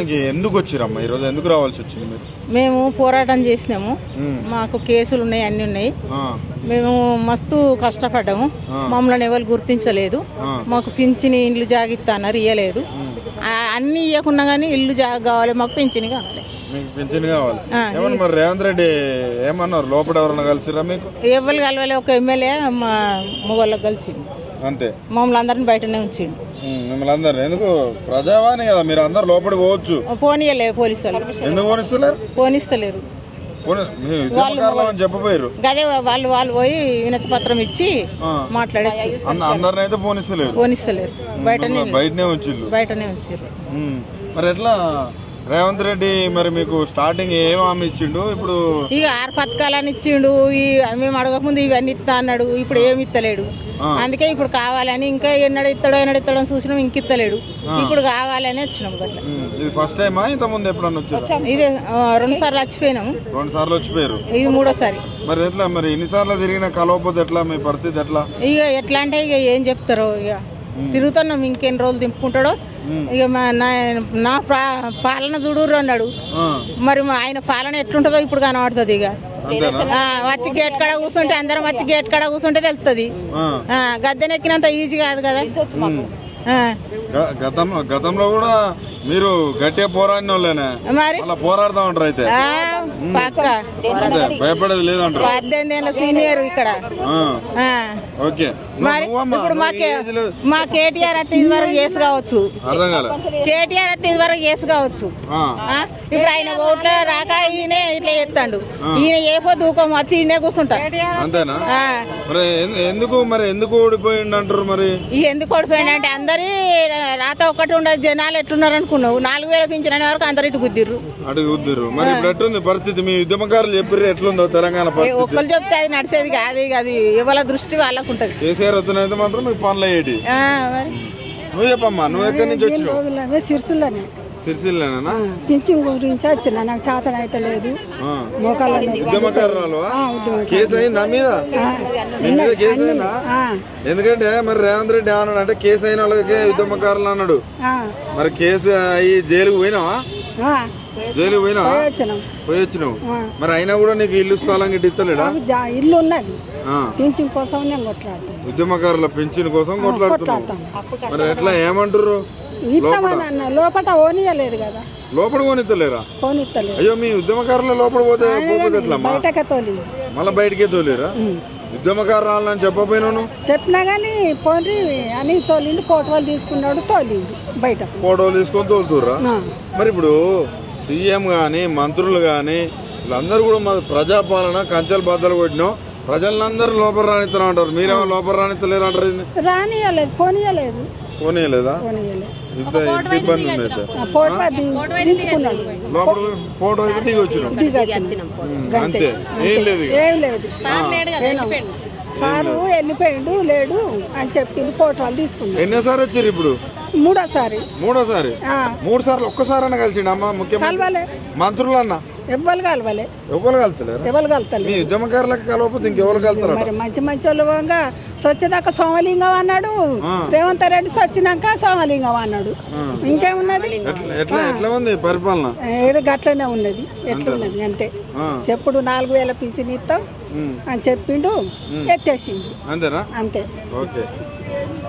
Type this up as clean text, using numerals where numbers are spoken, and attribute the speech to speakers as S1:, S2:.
S1: వాస్తవానికి ఎందుకు వచ్చిరమ్మా ఈరోజు, ఎందుకు రావాల్సి వచ్చింది మీరు?
S2: మేము పోరాటం చేసినాము, మాకు కేసులు ఉన్నాయి, అన్ని ఉన్నాయి. మేము మస్తు కష్టపడ్డాము, మమ్మల్ని ఎవరు గుర్తించలేదు. మాకు పింఛని ఇల్లు జాగిస్తా అన్నారు, ఇయ్యలేదు. అన్ని ఇవ్వకున్నా కానీ ఇల్లు జాగ కావాలి, మాకు పింఛని కావాలి.
S1: పింఛన్ కావాలి. ఏమన్నా మరి రేవంత్ రెడ్డి ఏమన్నారు? లోపల ఎవరన్నా కలిసిరా మీకు?
S2: ఎవరు కలవాలి, ఒక ఎమ్మెల్యే మా మొగోళ్ళకి కలిసిండు
S1: అంతే.
S2: మమ్మల్ని అందరిని బయటనే ఉంచిండు.
S1: మిమ్మల్ని అందరు ఎందుకు? ప్రజావాణి కదా, మీరు అందరు లోపలికి పోవచ్చు.
S2: పోనీయలేదు పోలీసు వాళ్ళు.
S1: ఎందుకు పోనిస్తలేరు?
S2: పోనిస్తలేరు.
S1: చెప్పపోయారు
S2: అదే వాళ్ళు పోయి వినతి పత్రం ఇచ్చి మాట్లాడచ్చు.
S1: అందరిని అయితే
S2: పోనిస్తలేరు, బయటనే ఉంచారు.
S1: మరి ఎట్లా రేవంత్ రెడ్డి మరి మీకు స్టార్టింగ్ ఏం హామీ ఇచ్చిండు? ఇప్పుడు
S2: ఇక 6 పథకాలని ఇచ్చిండు. మేము అడగకముందు ఇవన్నీ ఇస్తా అన్నాడు, ఇప్పుడు ఏమి ఇస్తలేడు. అందుకే ఇప్పుడు కావాలని, ఇంకా ఎన్నడ ఇస్తాడో అని చూసినాం, ఇంక ఇస్తలేడు. ఇప్పుడు కావాలని వచ్చినాం.
S1: ఇది ఫస్ట్ టైమా? ఇంత ముందు ఎప్పుడన్నా వచ్చారు?
S2: ఇది 2 సార్లు వచ్చిపోయినాము.
S1: 2 సార్లు వచ్చిపోయారు,
S2: ఇది 3వసారి.
S1: మరి ఎట్లా మరి ఇన్నిసార్లు తిరిగిన కలవకపోతే ఎట్లా? మీ పరిస్థితి ఎట్లా?
S2: ఇక ఎట్లా అంటే ఇక ఏం చెప్తారో, ఇక తిరుగుతున్నాం, ఇంకెన్ని రోజులు దింపుకుంటాడో. ఇక నా పాలన చూడుర్రు అన్నాడు. మరి ఆయన పాలన ఎట్లుంటుందో ఇప్పుడు కనబడుతుంది. ఇక వచ్చి గేట్ కాడ కూర్చుంటే, అందరం వచ్చి గేట్ కాడ కూర్చుంటే తెలుస్తుంది. గద్దెనెక్కినంత ఈజీ కాదు కదా.
S1: గతంలో కూడా మీరు గట్టిగా పోరాడిన వాళ్ళేనే, మరి పోరాడుతా ఉంటారు. అయితే
S2: పక్క
S1: భయపడేది లేదంటారు.
S2: 18 ఏళ్ళ సీనియర్ ఇక్కడ.
S1: ఓకే,
S2: మరి ఇప్పుడు మా కేటీఆర్ అయితే ఇది వరకు కేసు కావచ్చు.
S1: అర్థం కాలే.
S2: కేటీఆర్ అయితే ఇది వరకు కేసు కావచ్చు. ఇప్పుడు ఆయన ఓట్ల రాక ఈయన ఇట్లా చేస్తాడు. ఈయన ఏ పొద్దు వచ్చి ఈయనే కూర్చుంటాడు.
S1: అంతేనా? ఎందుకు ఓడిపోయిండు అంటారు? మరి
S2: ఎందుకు ఓడిపోయిండు అంటే అందరి రాత ఒక్కటి ఉండదు. జనాలు ఎట్లున్నారు అనుకున్నావు? 4000 పింఛన్ అనే వరకు అందరు ఇటు గుద్దిర్రు.
S1: మరి ఇప్పుడు ఎట్లుంది పరిస్థితి? మీ ఉద్యమకారులు చెప్పారు ఎట్లుందో తెలంగాణ?
S2: ఒక్కరు చెప్తే అది నడిచేది కాదు. అది ఎవరి దృష్టి వాళ్ళకు ఉంటది.
S1: కేసీఆర్ వస్తున్నైతే మాత్రం మీకు పనులు అయ్యేటి. నువ్వు చెప్పమ్మా, నువ్వు ఎక్కడి నుంచి వచ్చినావు?
S3: సిరిసిల్లనే.
S1: సిరిసిల్లేనా?
S3: పింఛన్ గురించి వచ్చిన, నాకు చేతన అయితే లేదు.
S1: ఉద్యమకారులు కేసు అయిందా మీద? కేసు అయిందా? ఎందుకంటే మరి రేవంత్ రెడ్డి ఏమన్నాడు అంటే కేసు అయిన వాళ్ళకే ఉద్యమకారులు అన్నాడు. మరి కేసు అయ్యి జైలుకు పోయినావా? జైలుకు పోయినా? పోయి వచ్చినావు. మరి అయినా కూడా నీకు ఇల్లు స్థలం గిట్ట ఇస్తలేడా?
S3: ఇల్లు ఉన్నది, పింఛన్ కోసం నేను కొట్లాడుతాను.
S1: ఉద్యమకారుల పింఛన్ కోసం కొట్లాడుతున్నావు. మరి ఎట్లా ఏమంటారు?
S3: లోపల ఓనియలేదు కదా.
S1: లోపల పోనిత్తలేరా?
S3: పోనిత్తలేదు.
S1: అయ్యో, మీ ఉద్యమకారులు లోపల పోతే
S3: బయటకే తోలి,
S1: మళ్ళీ బయటకే తోలేరా? ఉద్యమకారులు అని చెప్పపోయినాను.
S3: చెప్పినా గానీ పోనీ అని తోలిండు. ఫోటోలు తీసుకున్నాడు, తోలిండు బయట.
S1: ఫోటోలు తీసుకొని తోలుతుర్రా? మరి ఇప్పుడు సీఎం గాని మంత్రులు గాని వీళ్ళందరూ కూడా మా ప్రజాపాలన కంచెలు బద్దలు కొట్టినాం, ప్రజలందరూ లోపల రానిస్తున్నా అంటారు. మీరేమో లోపల రానిస్తలేరు అంటారు.
S3: రానియలేదు, పోనీయలేదా?
S1: పోనీయలేదా? ఇబ్బంది ఉంది. లోపల ఫోటో అయితే దిగి వచ్చినాం అంతే, ఏం లేదు.
S3: సారు వెళ్ళిపోయాడు, లేడు అని చెప్పి ఫోటోలు తీసుకున్నాం.
S1: ఎన్నోసారి వచ్చారు? ఇప్పుడు
S3: మూడోసారి.
S1: 3 సార్లు ఒక్కసారి అన్న కలిసిండు అమ్మ ముఖ్యమంత్రి మంత్రులు అన్న?
S3: ఎవ్వరు కలవలే.
S1: ఎవరు కలుతలేరు? మీ ఉద్యమకారులకు కలవకపోతే ఇంకెవరు కలుతారు?
S3: మరి మంచి వాళ్ళు స్వచ్ఛదాకా సోమలింగం అన్నాడు. రేవంత్ రెడ్డి స్వచ్చినాక సోమలింగం అన్నాడు. ఇంకేమున్నది?
S1: ఎట్లా ఉంది పరిపాలన?
S3: గట్లనే ఉన్నది, ఎట్లున్నది అంతే. చెప్పుడు 4000 పింఛన్ ఇస్తాం అని చెప్పిండు, ఎత్తేసిండు.
S1: అంతేనా?
S3: అంతే.
S1: ఓకే.